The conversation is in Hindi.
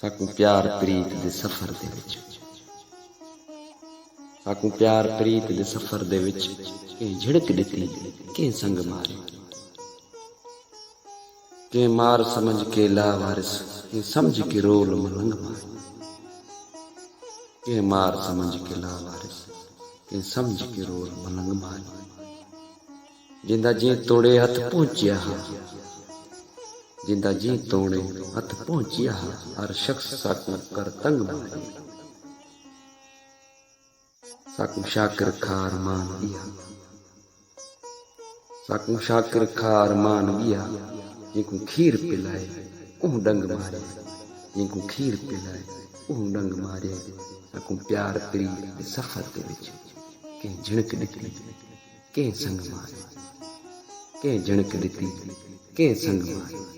साकू प्यार प्रीत दे सफर दे विच साकू प्यार प्रीत दे सफर दे विच के झिड़क दिती के संग मारे के मार समझ के लावारिस के समझ के रोल मलंग मारे के मार समझ के लावारिस के समझ के रोल मलंग मारे जिंदा जी तोड़े हथ पहुंचिया हा जिंदा जी तोड़े हथ पहुंचिया हा हर शख्स साकू कर तंग मारे साकू शाकिर खार मान दिया साकू शाकिर खार मान दिया जिनको खीर पिलाए ऊह डंग मारे जिनको खीर पिलाए ऊह डंग मारे साकू प्यार प्रीत दे सफर दे विच के झिड़क दिती के संग मारे के झिड़क दिती के संग मारे।